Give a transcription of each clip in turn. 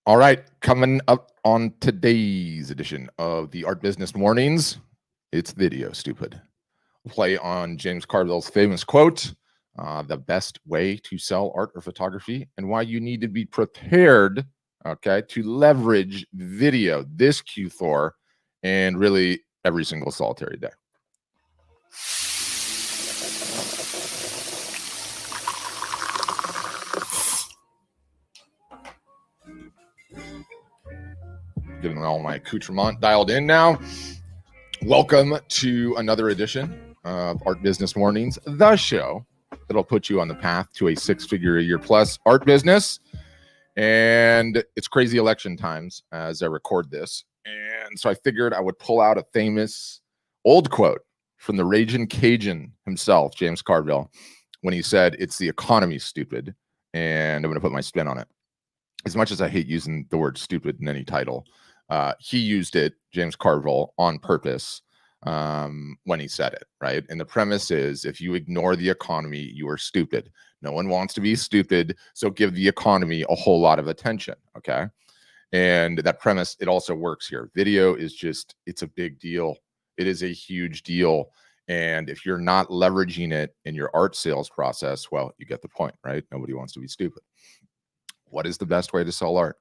All right, coming up on today's edition of the Art Business Mornings, it's video, stupid. Play on James Carville's famous quote, the best way to sell art or photography, and why you need to be prepared, okay, to leverage video this Q4 and really every single solitary day. Getting all my accoutrement dialed in now. Welcome to another edition of Art Business Mornings, the show that'll put you on the path to a six-figure a year plus art business. And it's crazy election times as I record this. And so I figured I would pull out a famous old quote from the Ragin' Cajun himself, James Carville, when he said, "It's the economy, stupid." And I'm going to put my spin on it. As much as I hate using the word stupid in any title, he used it, James Carville, on purpose when he said it, right? And the premise is, if you ignore the economy, you are stupid. No one wants to be stupid, so give the economy a whole lot of attention, okay? And that premise, it also works here. Video is just, it's a big deal. It is a huge deal. And if you're not leveraging it in your art sales process, well, you get the point, right? Nobody wants to be stupid. What is the best way to sell art?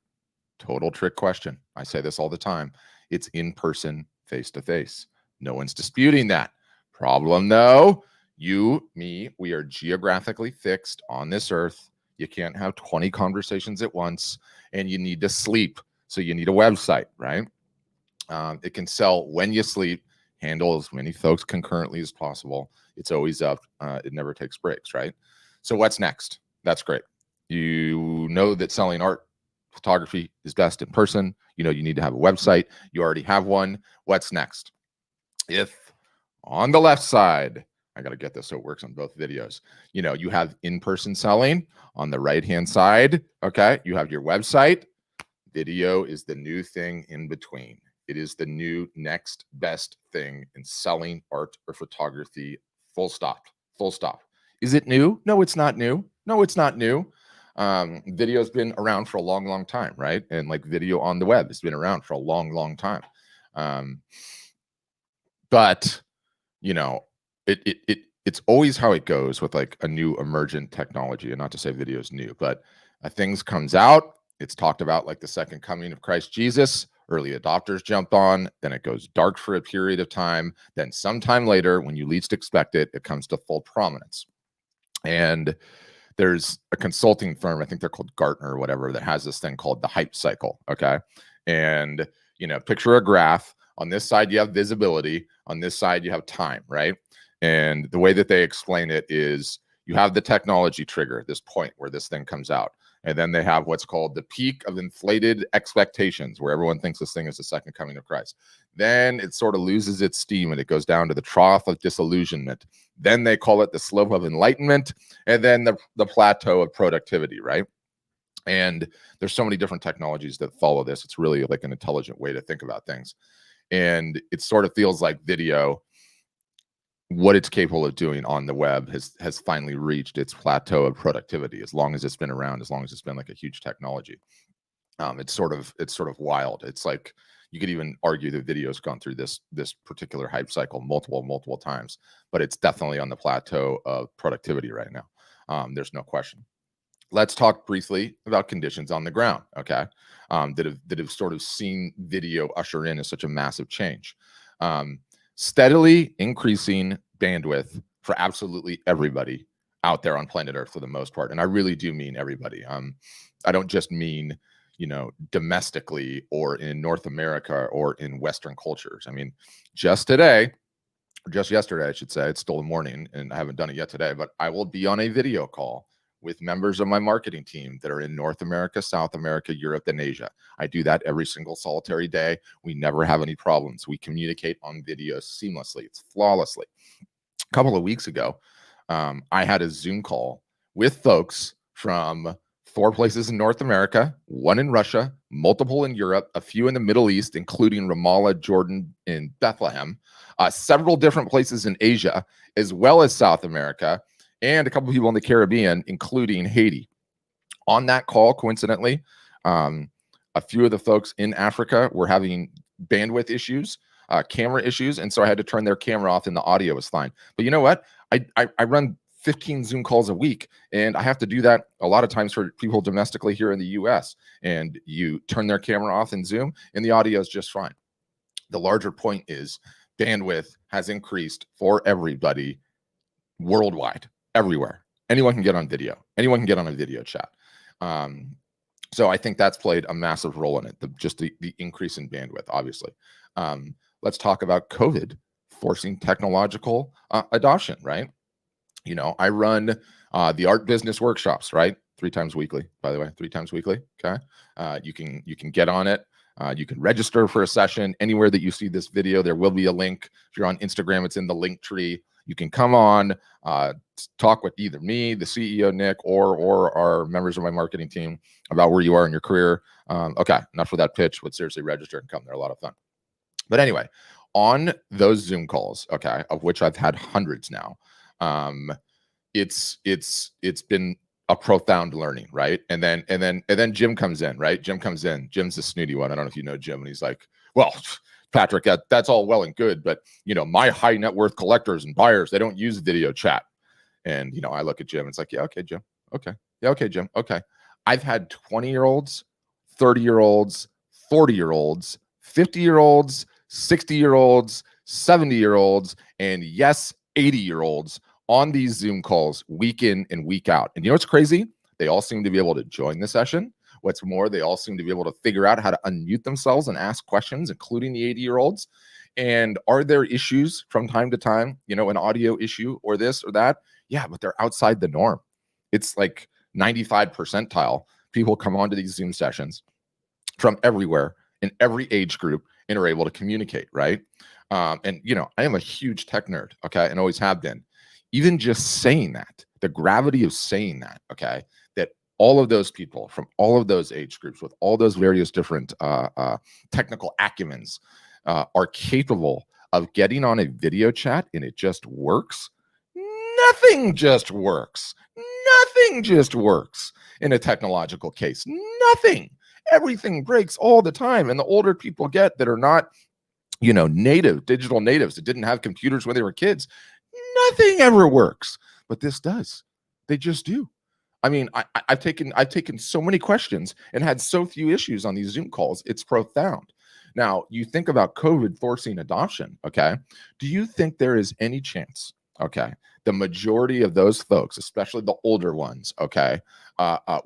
Total trick question. I say this all the time. It's in person, face to face. No one's disputing that. Problem though, you, me, we are geographically fixed on this earth. You can't have 20 conversations at once, and you need to sleep. So you need a website, right? It can sell when you sleep, handle as many folks concurrently as possible. It's always up. It never takes breaks, right? So what's next? That's great. You know that selling art, photography is best in person. You know you need to have a website. You already have one. What's next? If on the left side, I got to get this so it works on both videos, you know, you have in-person selling. On the right-hand side, okay, you have your website. Video is the new thing in between. It is the new next best thing in selling art or photography. Full stop. Full stop. Is it new? No, it's not new. No, it's not new. Video's been around for a long time, right? And like video on the web has been around for a long time. But you know, it's always how it goes with like a new emergent technology. And not to say video is new, but things comes out, it's talked about like the second coming of Christ Jesus. Early adopters jump on, then it goes dark for a period of time. Then sometime later, when you least expect it, it comes to full prominence. And there's a consulting firm, I think they're called Gartner or whatever, that has this thing called the hype cycle. Okay. And, you know, picture a graph. On this side, you have visibility. On this side, you have time, right? And the way that they explain it is you have the technology trigger, this point where this thing comes out. And then they have what's called the peak of inflated expectations, where everyone thinks this thing is the second coming of Christ. Then it sort of loses its steam and it goes down to the trough of disillusionment. Then they call it the slope of enlightenment, and then the plateau of productivity, right? And there's so many different technologies that follow this. It's really like an intelligent way to think about things. And it sort of feels like video, what it's capable of doing on the web has finally reached its plateau of productivity. As long as it's been around, as long as it's been like a huge technology, it's sort of wild. It's like you could even argue that video's gone through this particular hype cycle multiple times, but it's definitely on the plateau of productivity right now. There's no question. Let's talk briefly about conditions on the ground, okay, that have sort of seen video usher in as such a massive change. Steadily increasing bandwidth for absolutely everybody out there on planet Earth for the most part. And I really do mean everybody. I don't just mean, you know, domestically or in North America or in Western cultures. I mean, just yesterday, I should say, it's still the morning and I haven't done it yet today, but I will be on a video call with members of my marketing team that are in North America, South America, Europe, and Asia. I do that every single solitary day. We never have any problems. We communicate on video seamlessly. It's flawlessly. A couple of weeks ago, I had a Zoom call with folks from 4 places in North America, 1 in Russia, multiple in Europe, a few in the Middle East, including Ramallah, Jordan, and Bethlehem, several different places in Asia, as well as South America, and a couple of people in the Caribbean, including Haiti. On that call, coincidentally, A few of the folks in Africa were having bandwidth issues, camera issues, and so I had to turn their camera off and the audio was fine. But you know what? I run 15 Zoom calls a week, and I have to do that a lot of times for people domestically here in the US. And you turn their camera off in Zoom and the audio is just fine. The larger point is bandwidth has increased for everybody worldwide, everywhere. Anyone can get on video. Anyone can get on a video chat. So I think that's played a massive role in it, just the increase in bandwidth, obviously. Let's talk about COVID forcing technological adoption, right? You know, I run the art business workshops, right? 3 times weekly, by the way, 3 times weekly. Okay. You can get on it. You can register for a session anywhere that you see this video. There will be a link. If you're on Instagram, it's in the link tree. You can come on, talk with either me, the CEO, Nick, or our members of my marketing team about where you are in your career. Okay, enough of that pitch, but seriously register and come. They're a lot of fun. But anyway, on those Zoom calls, okay, of which I've had hundreds now, it's been a profound learning, right? And then Jim comes in, right? Jim's the snooty one. I don't know if you know Jim, and he's like, well, Patrick, that's all well and good, but you know, my high net worth collectors and buyers, they don't use video chat. And you know, I look at Jim, it's like, yeah, okay, Jim. Okay. Yeah, okay, Jim. Okay. I've had 20-year-olds, 30-year-olds, 40-year-olds, 50-year-olds, 60-year-olds, 70-year-olds, and yes, 80-year-olds on these Zoom calls week in and week out. And you know what's crazy? They all seem to be able to join the session. What's more, they all seem to be able to figure out how to unmute themselves and ask questions, including the 80-year-olds. And are there issues from time to time, you know, an audio issue or this or that? Yeah, but they're outside the norm. It's like 95 percentile. People come onto these Zoom sessions from everywhere in every age group and are able to communicate, right? And, you know, I am a huge tech nerd, okay, and always have been. Even just saying that, the gravity of saying that, okay, that all of those people from all of those age groups with all those various different technical acumens are capable of getting on a video chat and it just works. Nothing just works. Nothing just works in a technological case. Nothing. Everything breaks all the time. And the older people get that are not, you know, digital natives that didn't have computers when they were kids, nothing ever works. But this does. They just do. I mean, I've taken so many questions and had so few issues on these Zoom calls. It's profound. Now, you think about COVID forcing adoption, okay? Do you think there is any chance, okay, the majority of those folks, especially the older ones, okay,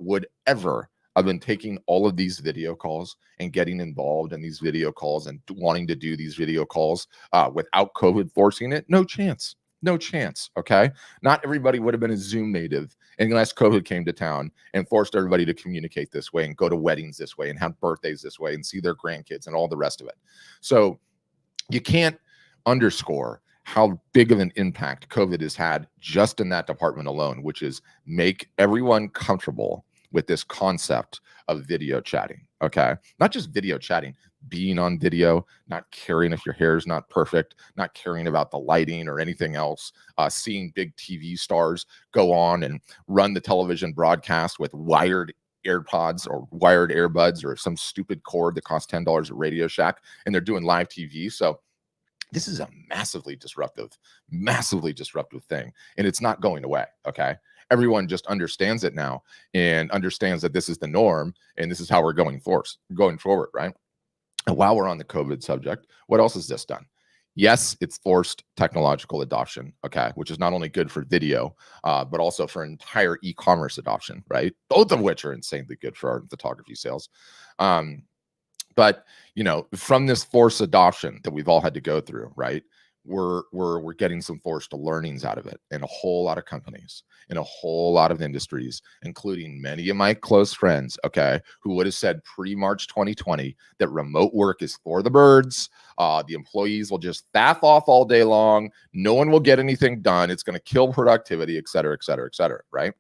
would ever have been taking all of these video calls and getting involved in these video calls and wanting to do these video calls without COVID forcing it? No chance. No chance, okay? Not everybody would have been a Zoom native unless COVID came to town and forced everybody to communicate this way and go to weddings this way and have birthdays this way and see their grandkids and all the rest of it. So you can't underscore how big of an impact COVID has had just in that department alone, which is make everyone comfortable with this concept of video chatting, okay? Not just video chatting, being on video, not caring if your hair is not perfect, not caring about the lighting or anything else, seeing big TV stars go on and run the television broadcast with wired AirPods or wired earbuds or some stupid cord that costs $10 at Radio Shack, and they're doing live TV. So this is a massively disruptive thing, and it's not going away, okay? Everyone just understands it now and understands that this is the norm and this is how we're going forward, right? And while we're on the COVID subject, what else has this done? Yes, it's forced technological adoption, okay, which is not only good for video, but also for entire e-commerce adoption, right? Both of which are insanely good for art and photography sales. But, you know, from this forced adoption that we've all had to go through, right? We're getting some forced learnings out of it in a whole lot of companies, in a whole lot of industries, including many of my close friends, okay, who would have said pre-March 2020 that remote work is for the birds. The employees will just faff off all day long. No one will get anything done. It's going to kill productivity, et cetera, et cetera, et cetera, right?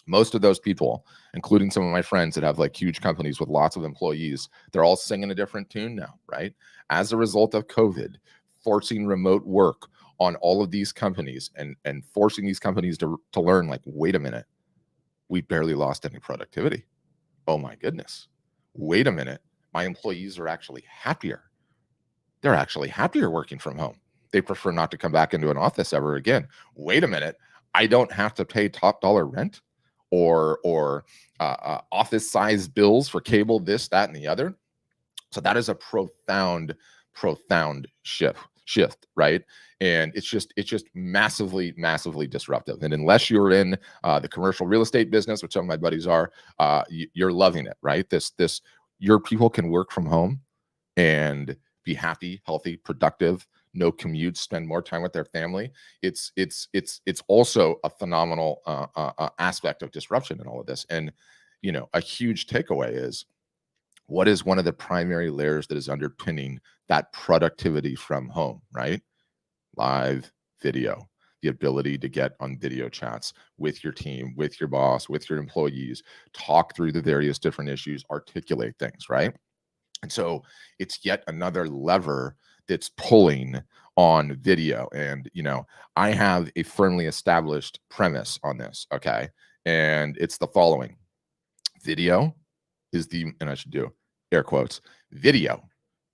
Most of those people, including some of my friends that have like huge companies with lots of employees, they're all singing a different tune now, right? As a result of COVID, forcing remote work on all of these companies and forcing these companies to learn, like, wait a minute, we barely lost any productivity. Oh my goodness. Wait a minute, my employees are actually happier. They're actually happier working from home. They prefer not to come back into an office ever again. Wait a minute, I don't have to pay top dollar rent or office size bills for cable, this, that, and the other. So that is a profound shift, right? And it's just massively disruptive. And unless you're in the commercial real estate business, which some of my buddies are, you're loving it, right? This your people can work from home and be happy, healthy, productive, no commutes, spend more time with their family. It's also a phenomenal aspect of disruption in all of this. And a huge takeaway is, what is one of the primary layers that is underpinning that productivity from home, right? Live video, the ability to get on video chats with your team, with your boss, with your employees, talk through the various different issues, articulate things, right? And so it's yet another lever that's pulling on video. And, I have a firmly established premise on this, okay? And it's the following: video is and I should do air quotes, video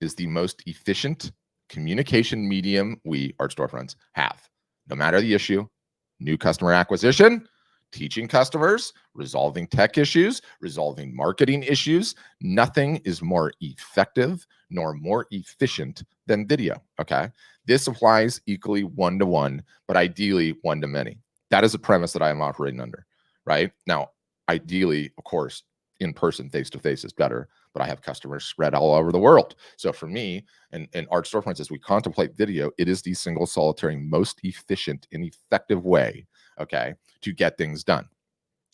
is the most efficient communication medium we, art storefronts, have. No matter the issue, new customer acquisition, teaching customers, resolving tech issues, resolving marketing issues, nothing is more effective nor more efficient than video, okay? This applies equally one-to-one, but ideally one-to-many. That is a premise that I am operating under, right? Now, ideally, of course, in person, face-to-face is better, but I have customers spread all over the world. So for me and Art Storefronts, as we contemplate video, it is the single solitary most efficient and effective way, okay, to get things done.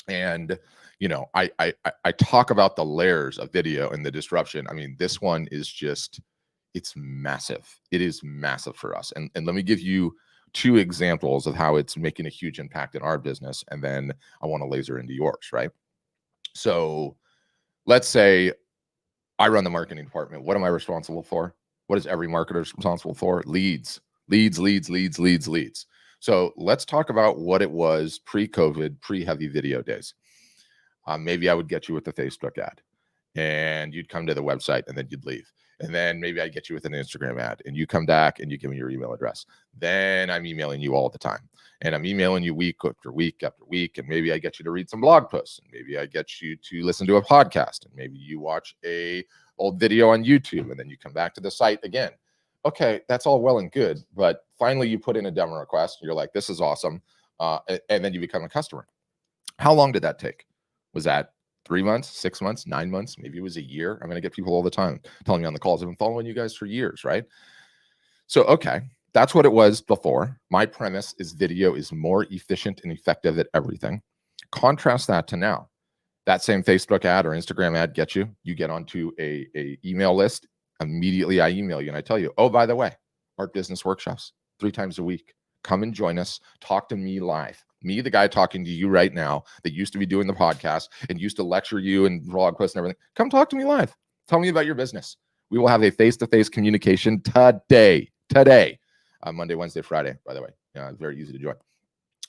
And I talk about the layers of video and the disruption. I mean, this one is just, it's massive. It is massive for us. And let me give you 2 examples of how it's making a huge impact in our business, and then I want to laser into yours, right? So let's say I run the marketing department. What am I responsible for? What is every marketer responsible for? Leads. So let's talk about what it was pre-COVID, pre-heavy video days. Maybe I would get you with the Facebook ad, and you'd come to the website, and then you'd leave. And then maybe I'd get you with an Instagram ad, and you come back and you give me your email address. Then I'm emailing you all the time, and I'm emailing you week after week after week. And maybe I get you to read some blog posts, and maybe I get you to listen to a podcast, and maybe you watch a old video on YouTube, and then you come back to the site again. Okay, that's all well and good, but finally you put in a demo request. You're like, this is awesome. And then you become a customer. How long did that take? Was that 3 months, 6 months, 9 months? Maybe it was a year. I'm going to get people all the time telling me on the calls, I've been following you guys for years, right? So, okay, that's what it was before. My premise is video is more efficient and effective at everything. Contrast that to now. That same Facebook ad or Instagram ad gets you. You get onto a email list. Immediately, I email you and I tell you, oh, by the way, Art Business Workshops 3 times a week. Come and join us. Talk to me live. Me, the guy talking to you right now that used to be doing the podcast and used to lecture you and blog posts and everything. Come talk to me live. Tell me about your business. We will have a face-to-face communication today. Monday, Wednesday, Friday, by the way. It's very easy to join.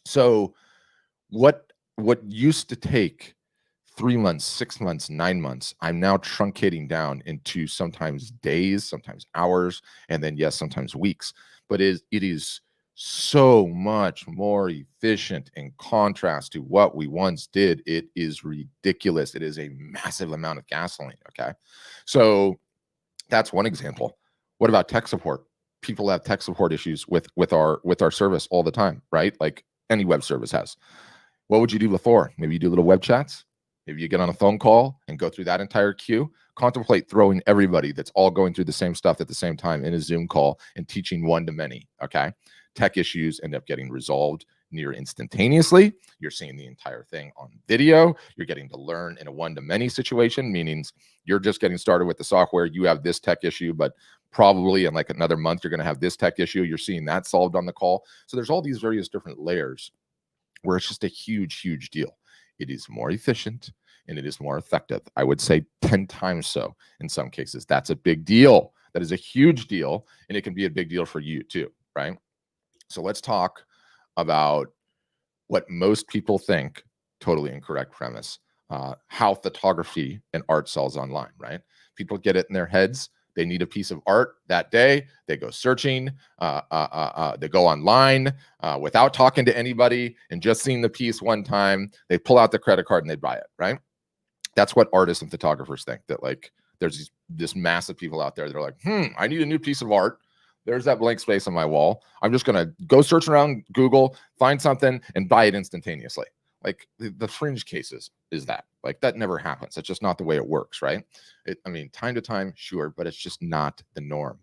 So what used to take 3 months, 6 months, 9 months, I'm now truncating down into sometimes days, sometimes hours, and then yes, sometimes weeks. But it is so much more efficient in contrast to what we once did. It is ridiculous. It is a massive amount of gasoline. Okay. So that's one example. What about tech support? People have tech support issues with our service all the time, right? Like any web service has. What would you do before? Maybe you do little web chats. Maybe you get on a phone call and go through that entire queue. Contemplate throwing everybody that's all going through the same stuff at the same time in a Zoom call and teaching one to many. Okay. Tech issues end up getting resolved near instantaneously. You're seeing the entire thing on video. You're getting to learn in a one-to-many situation, meaning you're just getting started with the software. You have this tech issue, but probably in like another month, you're going to have this tech issue. You're seeing that solved on the call. So there's all these various different layers where it's just a huge, huge deal. It is more efficient and it is more effective. I would say 10 times so in some cases. That's a big deal. That is a huge deal. And it can be a big deal for you too, right? So let's talk about what most people think, totally incorrect premise, how photography and art sells online, right? People get it in their heads. They need a piece of art that day. They go searching. They go online without talking to anybody and just seeing the piece one time. They pull out the credit card and they buy it, right? That's what artists and photographers think, that like there's this mass of people out there that are like, I need a new piece of art. There's that blank space on my wall. I'm just going to go search around Google, find something, and buy it instantaneously. Like the fringe cases is that. Like that never happens. That's just not the way it works, right? I mean, time to time, sure, but it's just not the norm.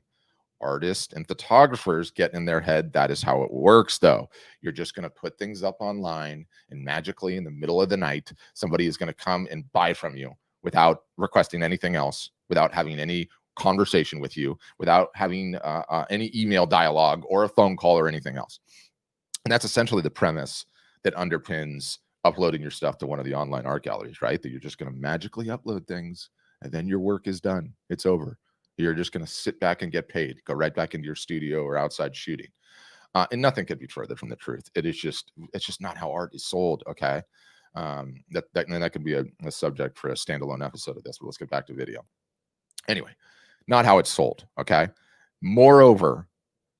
Artists and photographers get in their head that is how it works, though. You're just going to put things up online, and magically in the middle of the night, somebody is going to come and buy from you without requesting anything else, without having any conversation with you, without having any email dialogue or a phone call or anything else. And that's essentially the premise that underpins uploading your stuff to one of the online art galleries, right? That you're just going to magically upload things and then your work is done. It's over. You're just going to sit back and get paid, go right back into your studio or outside shooting. And nothing could be further from the truth. It's just not how art is sold. Okay. That could be a subject for a standalone episode of this, but let's get back to video. Anyway, not how it's sold. Okay. Moreover,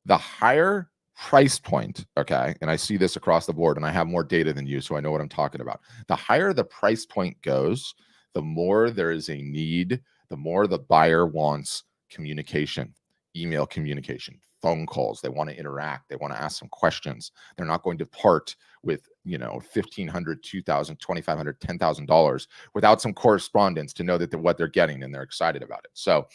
the higher price point, okay, and I see this across the board and I have more data than you, so I know what I'm talking about. The higher the price point goes, the more there is a need, the more the buyer wants communication, email communication, phone calls. They want to interact. They want to ask some questions. They're not going to part with, $1,500, $2,000, $2,500, $10,000 without some correspondence to know that what they're getting and they're excited about it. So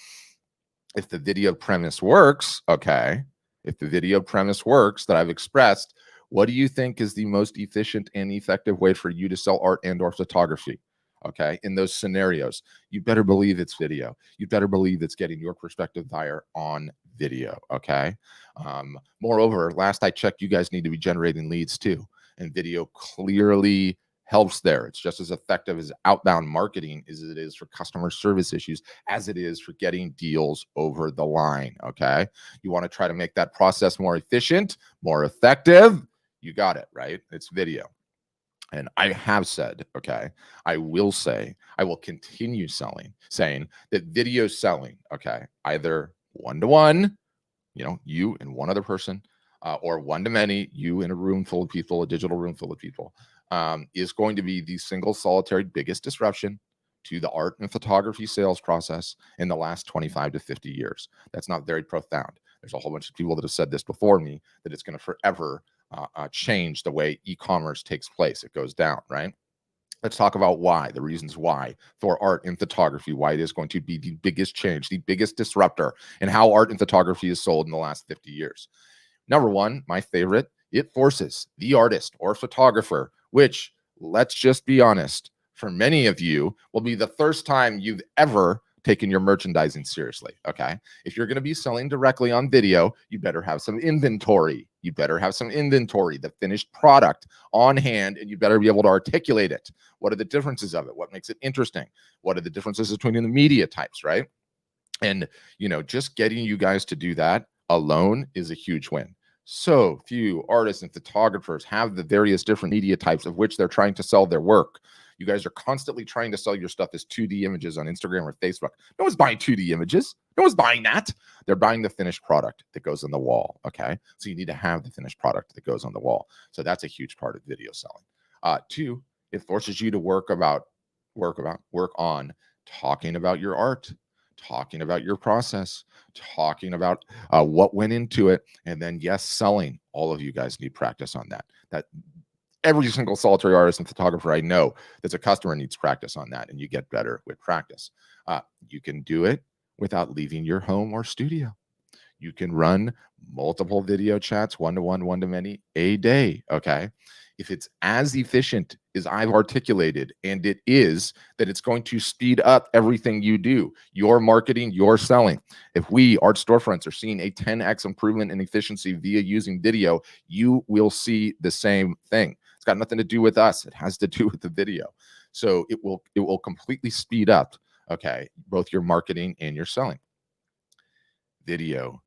if the video premise works, okay, if the video premise works that I've expressed, what do you think is the most efficient and effective way for you to sell art and or photography? Okay, in those scenarios, you better believe it's video. You better believe it's getting your prospective buyer on video. Okay. Moreover, last I checked, you guys need to be generating leads too, and video clearly helps there. It's just as effective as outbound marketing as it is for customer service issues, as it is for getting deals over the line. Okay. You want to try to make that process more efficient, more effective. You got it, right? It's video. And I have said, okay, I will say, I will continue saying that video selling, okay, either one-to-one, you and one other person, or one-to-many, you in a room full of people, a digital room full of people, is going to be the single solitary biggest disruption to the art and photography sales process in the last 25 to 50 years. That's not very profound. There's a whole bunch of people that have said this before me, that it's going to forever change the way e-commerce takes place. It goes down, right? Let's talk about why, the reasons why for art and photography, why it is going to be the biggest change, the biggest disruptor in how art and photography is sold in the last 50 years. Number one, my favorite, it forces the artist or photographer, which, let's just be honest, for many of you will be the first time you've ever taken your merchandising seriously. Okay. If you're going to be selling directly on video, you better have some inventory. You better have some inventory, the finished product on hand, and you better be able to articulate it. What are the differences of it? What makes it interesting? What are the differences between the media types, right? And, just getting you guys to do that alone is a huge win. So few artists and photographers have the various different media types of which they're trying to sell their work. You guys are constantly trying to sell your stuff as 2D images on Instagram or Facebook. No one's buying 2D images. No one's buying that. They're buying the finished product that goes on the wall. Okay. So you need to have the finished product that goes on the wall. So that's a huge part of video selling. Two, it forces you to work on talking about your art, talking about your process, talking about what went into it, and then selling. All of you guys need practice on that. Every single solitary artist and photographer I know that's a customer needs practice on that, and you get better with practice. You can do it without leaving your home or studio. You can run multiple video chats, one-to-one, one-to-many, a day, okay? If it's as efficient as I've articulated, and it is, that it's going to speed up everything you do, your marketing, your selling. If we, art storefronts, are seeing a 10x improvement in efficiency via using video, you will see the same thing. It's got nothing to do with us. It has to do with the video. So it will completely speed up, okay, both your marketing and your selling. Video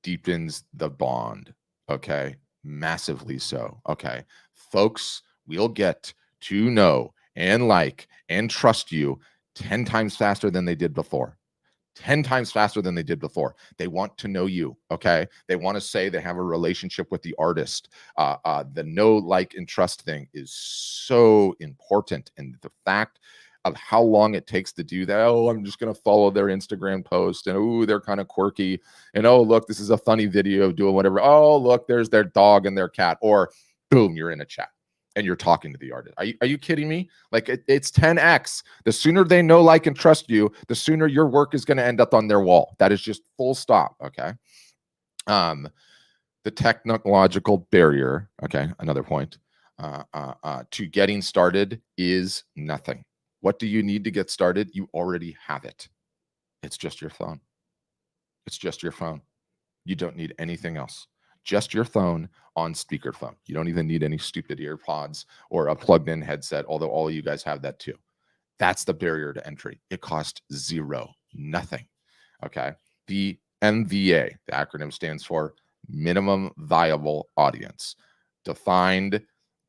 deepens the bond, okay, massively so. Okay, folks will get to know and like and trust you 10 times faster than they did before. 10 times faster than they did before. They want to know you, okay? They want to say they have a relationship with the artist. The know, like, and trust thing is so important. And the fact of how long it takes to do that, oh, I'm just going to follow their Instagram post, and oh, they're kind of quirky, and oh, look, this is a funny video of doing whatever. Oh, look, there's their dog and their cat, or boom, you're in a chat and you're talking to the artist. Are you kidding me? Like it's 10x. The sooner they know, like, and trust you, the sooner your work is going to end up on their wall. That is just full stop. Okay. The technological barrier. Okay. Another point to getting started is nothing. What do you need to get started? You already have it. It's just your phone. It's just your phone. You don't need anything else. Just your phone on speakerphone. You don't even need any stupid earpods or a plugged in headset, although all of you guys have that too. That's the barrier to entry. It costs zero, nothing. Okay. The MVA, the acronym stands for minimum viable audience. Defined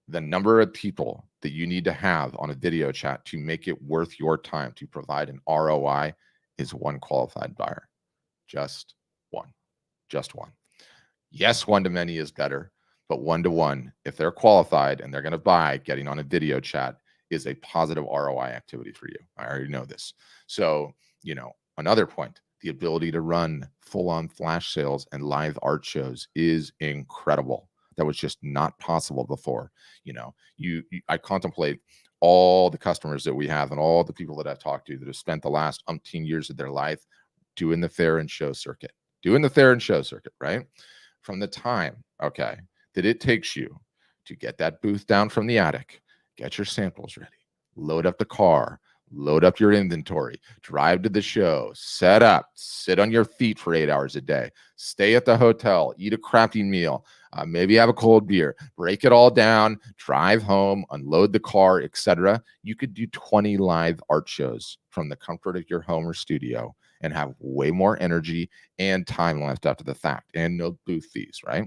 the number of people that you need to have on a video chat to make it worth your time to provide an ROI is one qualified buyer. Just one. Just one. Yes, one-to-many is better, but one-to-one, if they're qualified and they're going to buy, getting on a video chat is a positive ROI activity for you. I already know this. So, another point, the ability to run full-on flash sales and live art shows is incredible. That was just not possible before. I contemplate all the customers that we have and all the people that I've talked to that have spent the last umpteen years of their life doing the fair and show circuit, right? From the time, okay, that it takes you to get that booth down from the attic, get your samples ready, load up the car, load up your inventory, drive to the show, set up, sit on your feet for 8 hours a day, stay at the hotel, eat a crappy meal, maybe have a cold beer, break it all down, drive home, unload the car, etc. You could do 20 live art shows from the comfort of your home or studio and have way more energy and time left after the fact, and no booth fees, right?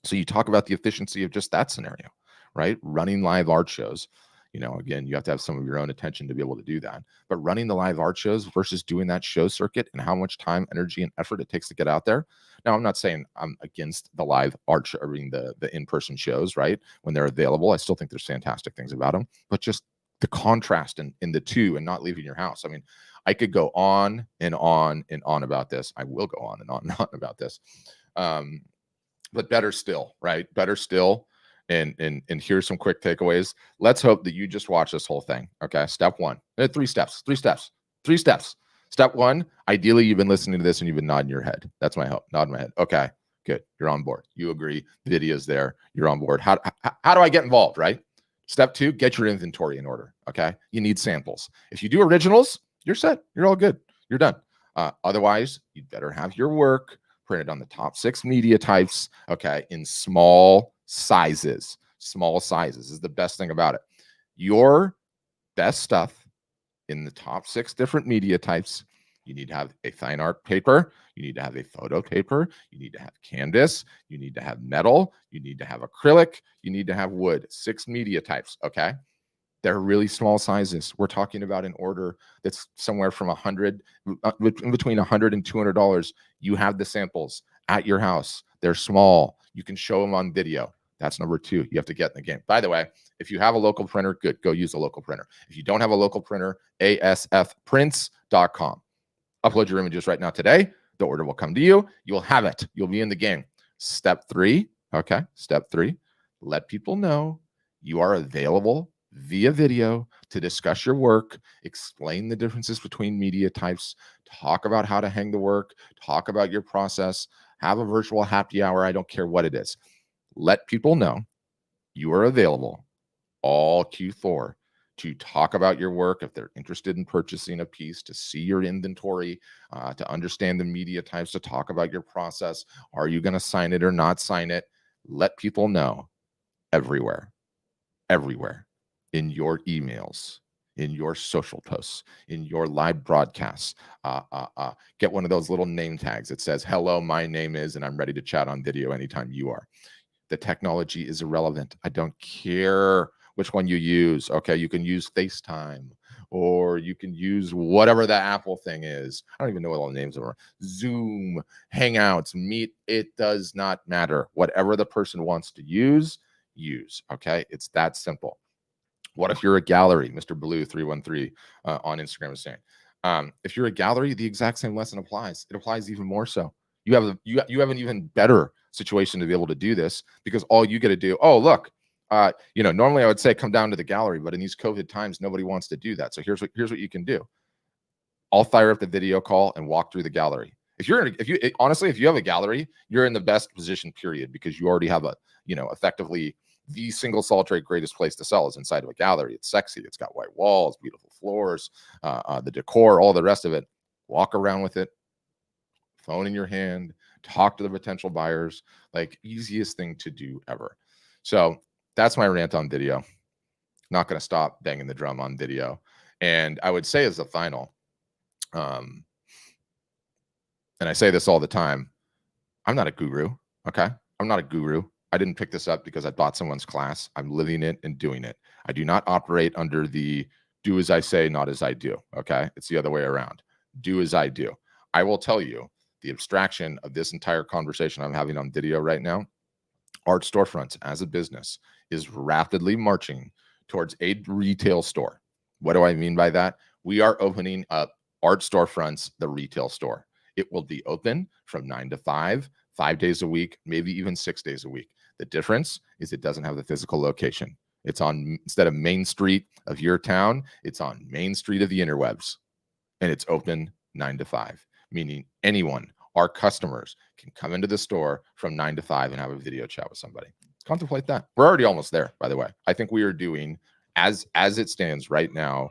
So you talk about the efficiency of just that scenario, right? Running live art shows. Again, you have to have some of your own attention to be able to do that. But running the live art shows versus doing that show circuit and how much time, energy, and effort it takes to get out there. Now, I'm not saying I'm against the live art show, the in-person shows, right? When they're available, I still think there's fantastic things about them, but just the contrast in the two and not leaving your house. I mean, I could go on and on and on about this. I will go on and on about this. But better still, right? Better still. And here's some quick takeaways. Let's hope that you just watch this whole thing. Okay. Step one, 3 steps. Step one, ideally, you've been listening to this and you've been nodding your head. That's my hope. Nod my head. Okay, good. You're on board. You agree. The video's there. You're on board. How do I get involved, right? Step two, get your inventory in order. Okay. You need samples. If you do originals, you're set. You're all good. You're done. Otherwise, you better have your work printed on the top 6 media types. Okay. In small sizes. Small sizes is the best thing about it. Your best stuff in the top 6 different media types. You need to have a fine art paper. You need to have a photo paper. You need to have canvas. You need to have metal. You need to have acrylic. You need to have wood. 6 media types. Okay. They're really small sizes. We're talking about an order that's somewhere from $100, in between $100 and $200. You have the samples at your house. They're small. You can show them on video. That's number 2. You have to get in the game. By the way, if you have a local printer, good. Go use a local printer. If you don't have a local printer, asfprints.com. Upload your images right now today. The order will come to you. You'll have it. You'll be in the game. Step 3. Okay. Step 3. Let people know you are available via video to discuss your work, explain the differences between media types, talk about how to hang the work, talk about your process, have a virtual happy hour. I don't care what it is. Let people know you are available all Q4 to talk about your work if they're interested in purchasing a piece, to see your inventory, to understand the media types, to talk about your process. Are you going to sign it or not sign it? Let people know everywhere, in your emails, in your social posts, in your live broadcasts. Get one of those little name tags that says, hello, my name is, and I'm ready to chat on video anytime you are. The technology is irrelevant. I don't care which one you use. Okay, you can use FaceTime, or you can use whatever the Apple thing is. I don't even know what all the names are. Zoom, Hangouts, Meet. It does not matter. Whatever the person wants to use. Okay, it's that simple. What if you're a gallery? Mr. Blue 313 on Instagram is saying, if you're a gallery, the exact same lesson applies. It applies even more so. You have an even better situation to be able to do this, because all you get to do, oh look, normally I would say come down to the gallery, but in these COVID times, nobody wants to do that. So here's what you can do. I'll fire up the video call and walk through the gallery. Honestly, if you have a gallery, you're in the best position, period, because you already have effectively the single solitary greatest place to sell is inside of a gallery. It's sexy. It's got white walls, beautiful floors, the decor, all the rest of it. Walk around with it, phone in your hand, talk to the potential buyers, like easiest thing to do ever. So that's my rant on video. Not going to stop banging the drum on video. And I would say as the final, and I say this all the time, I'm not a guru. Okay. I'm not a guru. I didn't pick this up because I bought someone's class. I'm living it and doing it. I do not operate under the do as I say, not as I do. Okay. It's the other way around. Do as I do. I will tell you the abstraction of this entire conversation I'm having on video right now. Art storefronts as a business is rapidly marching towards a retail store. What do I mean by that? We are opening up Art Storefronts, the retail store. It will be open from 9 to 5, 5 days a week, maybe even 6 days a week. The difference is it doesn't have the physical location. It's on, instead of Main Street of your town, it's on Main Street of the interwebs. And it's open 9 to 5, meaning anyone, our customers, can come into the store from 9 to 5 and have a video chat with somebody. Contemplate that. We're already almost there, by the way. I think we are doing, as it stands right now,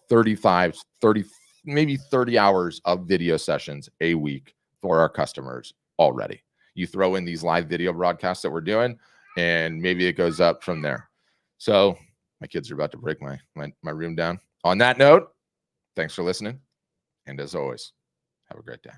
35, 30, maybe 30 hours of video sessions a week for our customers already. You throw in these live video broadcasts that we're doing, and maybe it goes up from there. So my kids are about to break my room down. On that note, thanks for listening. And as always, have a great day.